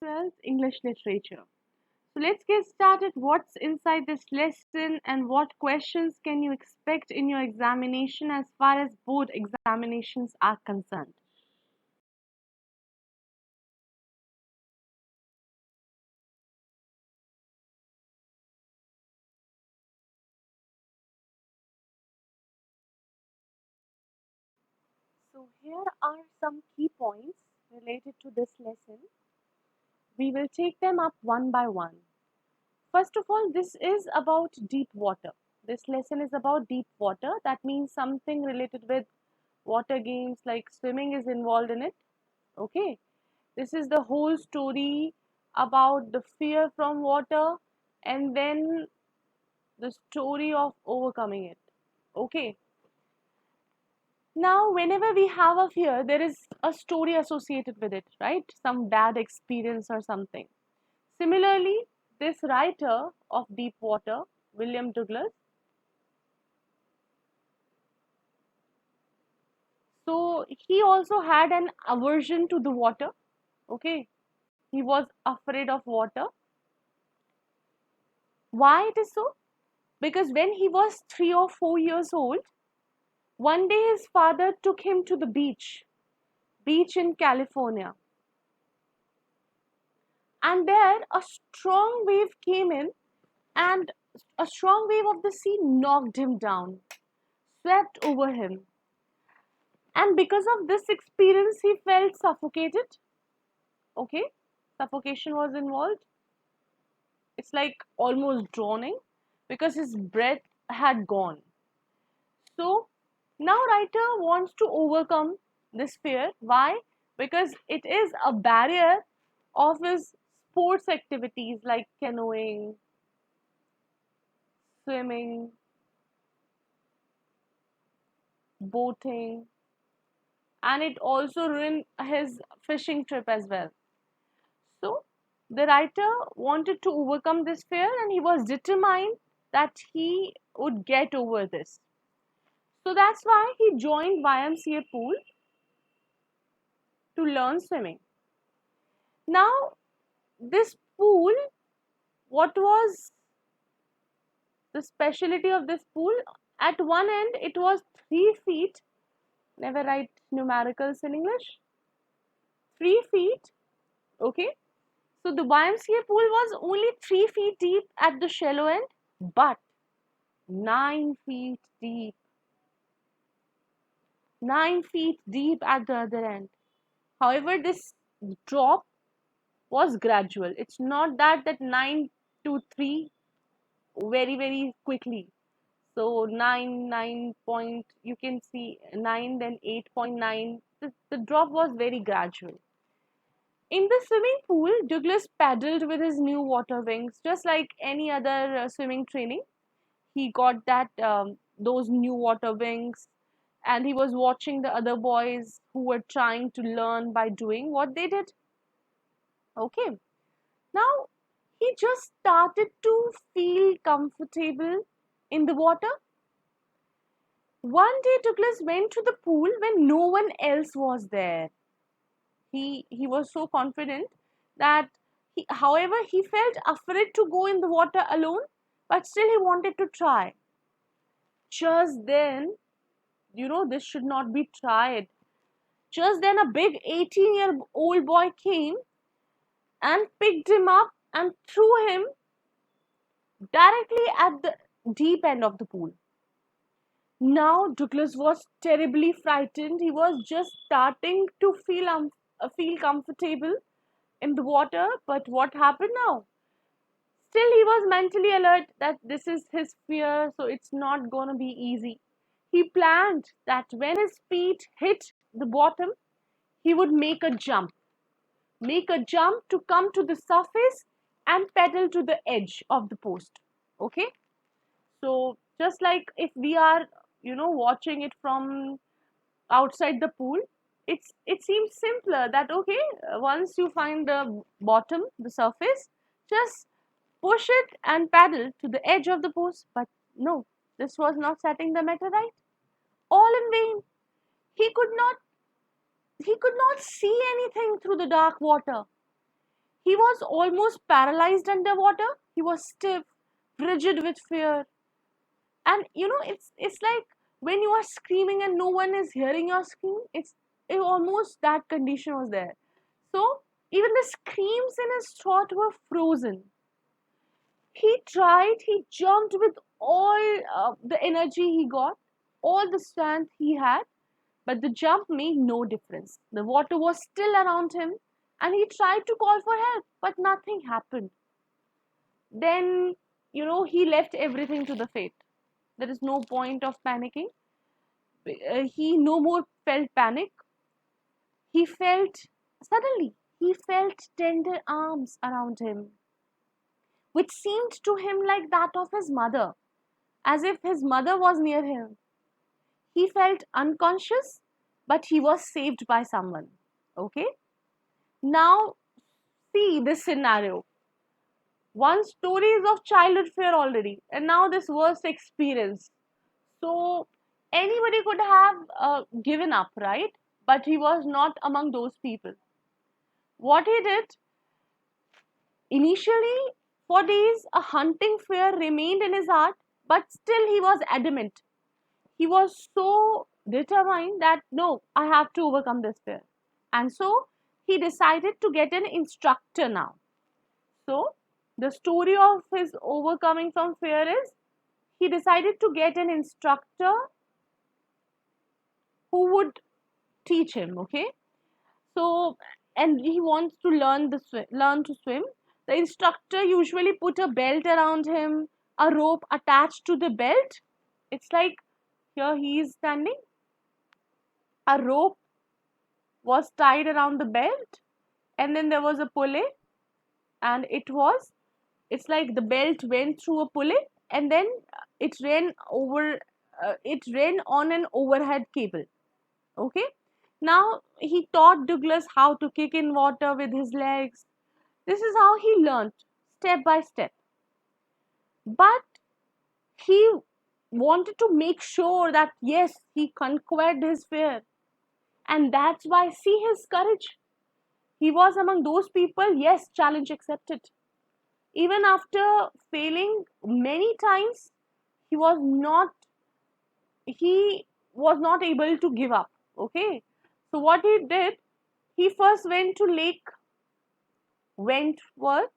12th English literature. So let's get started. What's inside this lesson and what questions can you expect in your examination as far as board examinations are concerned? So here are some key points related to this lesson. We will take them up one by one. First of all, this is about deep water. This lesson is about deep water. That means something related with water games like swimming is involved in it. Okay. This is the whole story about the fear from water and then the story of overcoming it. Okay. Now, whenever we have a fear, there is a story associated with it, right? Some bad experience or something. Similarly, this writer of Deep Water, William Douglas, so he also had an aversion to the water. Okay. He was afraid of water. Why it is so? Because when he was 3 or 4 years old, one day his father took him to the beach in California. And there a strong wave came in and a strong wave of the sea knocked him down, swept over him. And because of this experience, he felt suffocated. Okay, suffocation was involved. It's like almost drowning because his breath had gone. So now writer wants to overcome this fear. Why? Because it is a barrier of his sports activities like canoeing, swimming, boating, and it also ruined his fishing trip as well. So the writer wanted to overcome this fear and he was determined that he would get over this. So that's why he joined YMCA pool to learn swimming. Now, this pool, what was the specialty of this pool? At one end, it was 3 feet. Never write numericals in English. 3 feet. Okay. So the YMCA pool was only 3 feet deep at the shallow end, but 9 feet deep. 9 feet deep at the other end. However, this drop was gradual. It's not that 9 to 3 very quickly. So 9 point, you can see 9, then 8.9. The drop was very gradual. In the swimming pool, Douglas paddled with his new water wings, just like any other swimming training. He got that those new water wings, and he was watching the other boys who were trying to learn by doing what they did. Okay. Now he just started to feel comfortable in the water. One day Douglas went to the pool when no one else was there. He was so confident that however he felt afraid to go in the water alone, but still he wanted to try. Just then, this should not be tried. Just then a big 18-year-old boy came and picked him up and threw him directly at the deep end of the pool. Now Douglas was terribly frightened. He was just starting to feel comfortable in the water, but what happened now? Still, he was mentally alert that this is his fear, so it's not going to be easy. He planned that when his feet hit the bottom, he would make a jump to come to the surface and pedal to the edge of the post. Okay, so just like if we are, watching it from outside the pool, it seems simpler that okay, once you find the bottom, the surface, just push it and paddle to the edge of the post. But no, this was not setting the matter right. All in vain. He could not see anything through the dark water. He was almost paralyzed underwater. He was stiff, rigid with fear. And it's like when you are screaming and no one is hearing your scream, it almost that condition was there. So even the screams in his throat were frozen. He tried, he jumped with all the energy he got, all the strength he had, but the jump made no difference. The water was still around him, and he tried to call for help, but nothing happened. Then, he left everything to the fate. There is no point of panicking. He no more felt panic. He felt, suddenly, he felt tender arms around him, which seemed to him like that of his mother, as if his mother was near him. He felt unconscious, but he was saved by someone. Okay? Now, see this scenario. One story is of childhood fear already, and now this worst experience. So, anybody could have given up, right? But he was not among those people. What he did, initially, for days, a hunting fear remained in his heart, but still he was adamant. He was so determined that no, I have to overcome this fear. And so he decided to get an instructor now. So the story of his overcoming from fear is he decided to get an instructor who would teach him, okay? So, and he wants to learn to swim. The instructor usually put a belt around him, a rope attached to the belt. It's like here he is standing. A rope was tied around the belt, and then there was a pulley, and it's like the belt went through a pulley, and then it ran over it ran on an overhead cable. Okay, now he taught Douglas how to kick in water with his legs. This is how he learned, step by step. But he wanted to make sure that yes, he conquered his fear, and that's why, see his courage. He was among those people, yes, challenge accepted. Even after failing many times, he was not he was not able to give up. Okay. So what he did, he first went to Lake Wentworth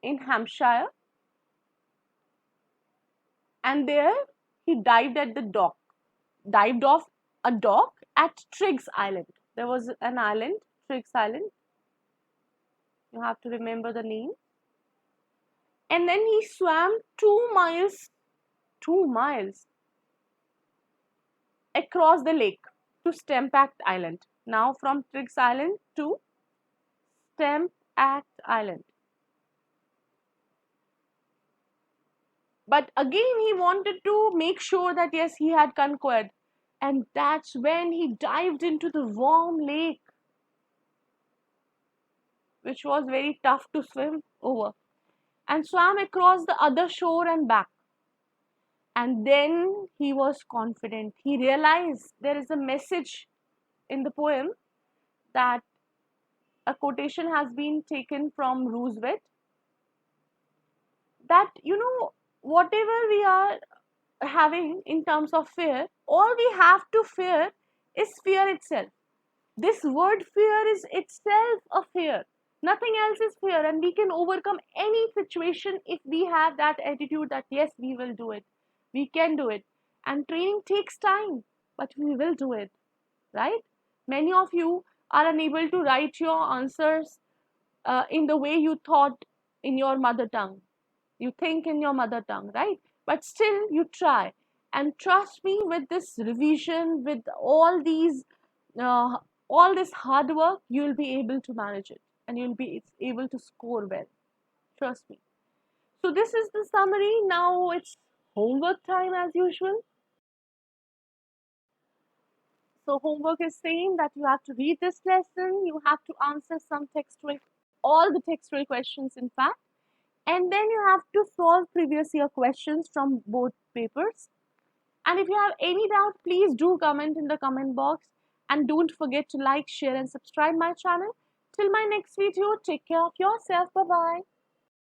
in Hampshire, and there he dived off a dock at Triggs Island. There was an island, Triggs Island. You have to remember the name. And then he swam 2 miles across the lake to Stempact Island. Now from Triggs Island to Stempact Island. But again, he wanted to make sure that yes, he had conquered. And that's when he dived into the warm lake, which was very tough to swim over, and swam across the other shore and back. And then he was confident. He realized there is a message in the poem, that a quotation has been taken from Roosevett, that whatever we are having in terms of fear, all we have to fear is fear itself. This word fear is itself a fear. Nothing else is fear, and we can overcome any situation if we have that attitude that yes, we will do it. We can do it. And training takes time, but we will do it, right? Many of you are unable to write your answers in the way you thought in your mother tongue. You think in your mother tongue, right? But still you try. And trust me, with this revision, with uh, all this hard work, you will be able to manage it, and you'll be able to score well. Trust me. So this is the summary. Now it's homework time as usual. So homework is saying that you have to read this lesson, you have to answer all the textual questions in fact, and then you have to solve previous year questions from both papers. And if you have any doubt, please do comment in the comment box, and don't forget to like, share and subscribe my channel Till my next video, take care of yourself. Bye bye.